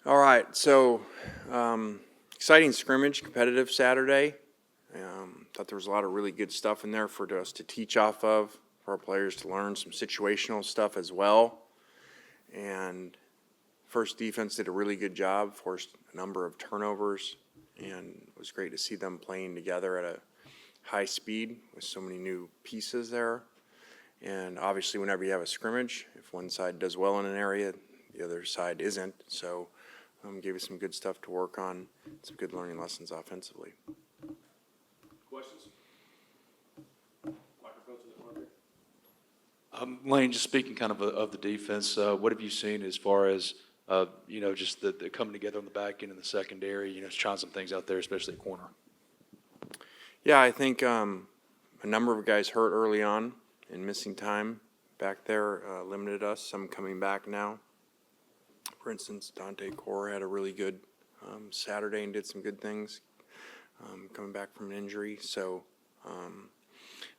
All right, so exciting scrimmage, competitive Saturday. Thought there was a lot of really good stuff in there for us to teach off of, for our players to learn some situational stuff as well. And first defense did a really good job, forced a number of turnovers, and it was great to see them playing together at a high speed with so many new pieces there. And obviously, whenever you have a scrimmage, if one side does well in an area, the other side isn't. So gave us some good stuff to work on, some good learning lessons offensively. Questions? Microphones in the front there. Lane, just speaking kind of the defense, what have you seen as far as, just the coming together on the back end and the secondary, trying some things out there, especially at corner? Yeah, I think a number of guys hurt early on and missing time back there limited us. Some coming back now. For instance, Dante Core had a really good Saturday and did some good things coming back from an injury. So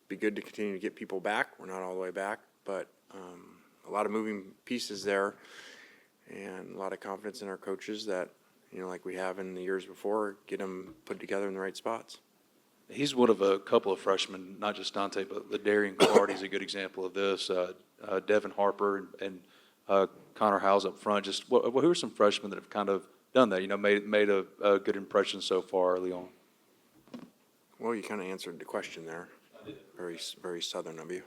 be good to continue to get people back. We're not all the way back, but a lot of moving pieces there and a lot of confidence in our coaches that, like we have in the years before, get them put together in the right spots. He's one of a couple of freshmen, not just Dante, but Ladarian Clardy is a good example of this. Devin Harper and Connor Howes up front. Just who are some freshmen that have kind of done that? Made a good impression so far early on. Well, you kind of answered the question there. Very, very southern of you.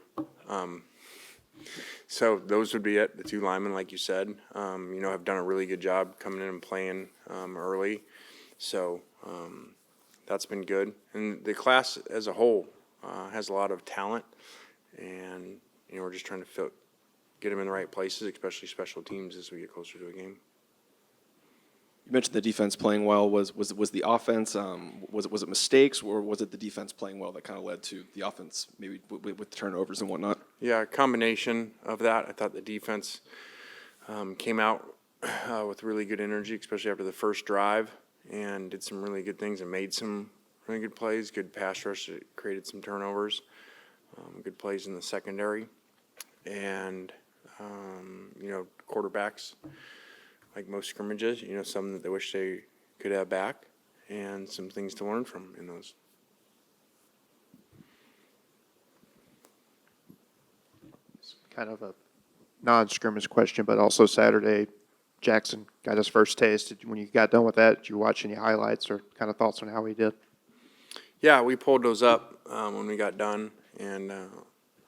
So those would be it. The two linemen, like you said, have done a really good job coming in and playing early. So that's been good. And the class as a whole has a lot of talent, and we're just trying to get them in the right places, especially special teams, as we get closer to a game. You mentioned the defense playing well. Was the offense, was it mistakes, or was it the defense playing well that kind of led to the offense, maybe with turnovers and whatnot? Yeah, a combination of that. I thought the defense came out with really good energy, especially after the first drive, and did some really good things and made some really good plays, good pass rush that created some turnovers, good plays in the secondary. And, quarterbacks, like most scrimmages, some that they wish they could have back and some things to learn from in those. It's kind of a non-scrimmage question, but also Saturday, Jackson got his first taste. When you got done with that, did you watch any highlights or kind of thoughts on how he did? Yeah, we pulled those up when we got done, and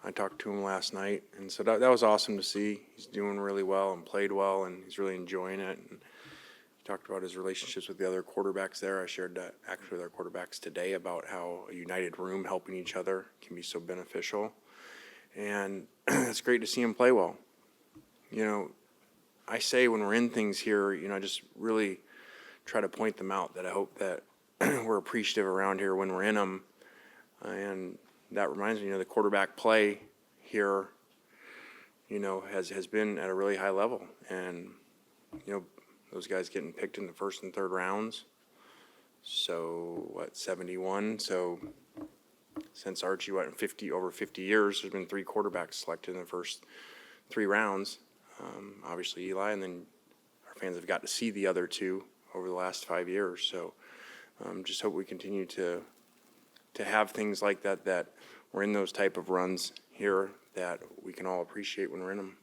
I talked to him last night, and so that was awesome to see. He's doing really well and played well, and he's really enjoying it. And he talked about his relationships with the other quarterbacks there. I shared that actually with our quarterbacks today about how a united room helping each other can be so beneficial. And it's great to see him play well. I say when we're in things here, I just really try to point them out, that I hope that we're appreciative around here when we're in them. And that reminds me, the quarterback play here, has been at a really high level. And, those guys getting picked in the first and third rounds. So, 71? So, since Archie went over 50 years, there's been 3 quarterbacks selected in the first 3 rounds. Obviously Eli, and then our fans have got to see the other 2 over the last 5 years. So, just hope we continue to have things like that we're in those type of runs here that we can all appreciate when we're in them.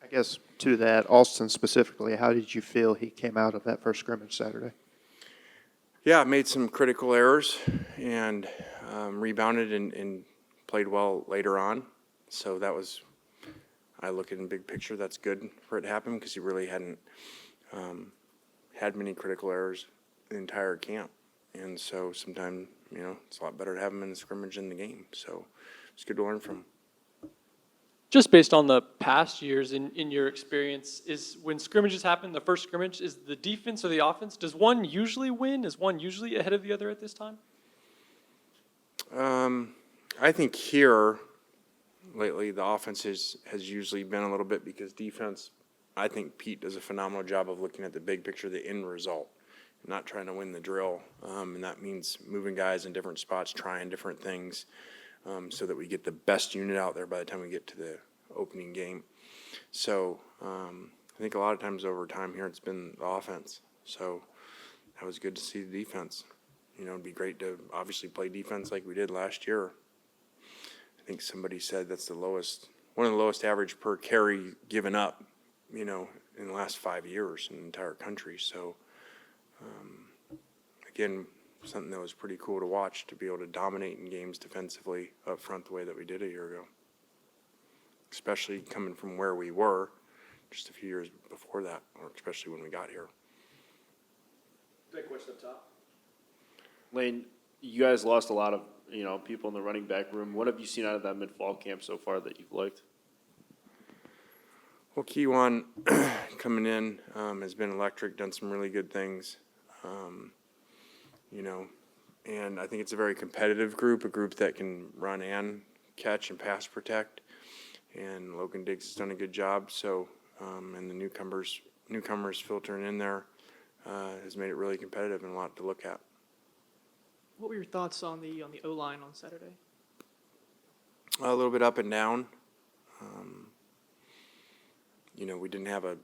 I guess to that, Austin specifically, how did you feel he came out of that first scrimmage Saturday? Yeah, made some critical errors and rebounded and played well later on. So that was, I look at in big picture, that's good for it to happen, because he really hadn't had many critical errors the entire camp. And so sometimes, it's a lot better to have him in the scrimmage than the game. So it's good to learn from. Just based on the past years in your experience, is when scrimmages happen, the first scrimmage, is the defense or the offense, does one usually win? Is one usually ahead of the other at this time? I think here lately the offense has usually been a little bit, because defense, I think Pete does a phenomenal job of looking at the big picture, the end result, not trying to win the drill. And that means moving guys in different spots, trying different things, so that we get the best unit out there by the time we get to the opening game. So I think a lot of times over time here, it's been the offense. So that was good to see the defense. You know, it'd be great to obviously play defense like we did last year. I think somebody said that's one of the lowest average per carry given up, you know, in the last 5 years in the entire country. So, again, something that was pretty cool to watch, to be able to dominate in games defensively up front the way that we did a year ago. Especially coming from where we were just a few years before that, or especially when we got here. Big question up top. Lane, you guys lost a lot of, people in the running back room. What have you seen out of that mid-fall camp so far that you've liked? Well, Kiwan coming in has been electric, done some really good things, you know, and I think it's a very competitive group, a group that can run and catch and pass protect, and Logan Diggs has done a good job. So, and the newcomers filtering in there has made it really competitive and a lot to look at. What were your thoughts on the O-line on Saturday? A little bit up and down. You know, we didn't have a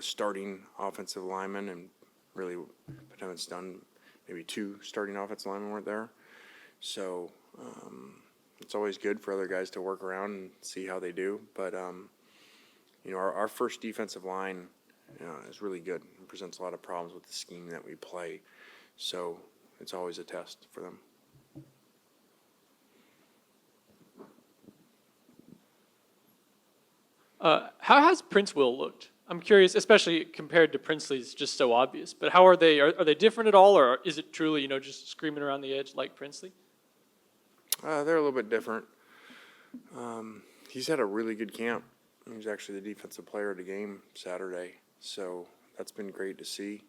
starting offensive lineman, and really, by the time it's done, maybe 2 starting offensive linemen weren't there. So it's always good for other guys to work around and see how they do. But, you know, our first defensive line is really good and presents a lot of problems with the scheme that we play. So it's always a test for them. How has Prince Will looked? I'm curious, especially compared to Princely's, just so obvious. But how are they? Are they different at all, or is it truly, just screaming around the edge like Princely? They're a little bit different. He's had a really good camp. He was actually the defensive player of the game Saturday, so that's been great to see.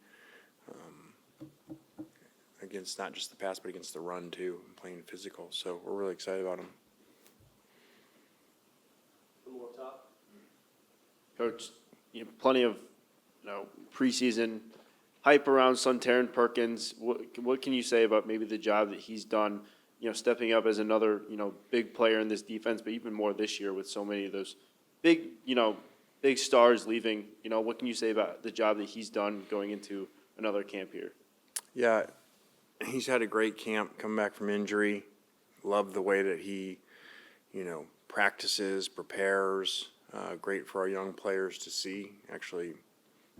Against not just the pass, but against the run too, and playing physical. So we're really excited about him. A little up top. Coach, plenty of, preseason hype around Suntarine Perkins. What can you say about maybe the job that he's done, stepping up as another, big player in this defense, but even more this year with so many of those big stars leaving? What can you say about the job that he's done going into another camp here? Yeah, he's had a great camp, come back from injury. Love the way that he, practices, prepares. Great for our young players to see. Actually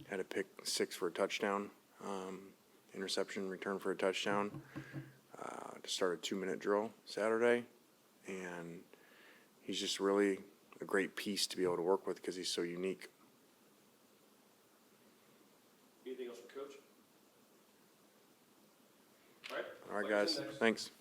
had a pick 6 for a touchdown, interception return for a touchdown to start a 2-minute drill Saturday. And he's just really a great piece to be able to work with because he's so unique. Anything else for Coach? All right. All right, guys. Thanks.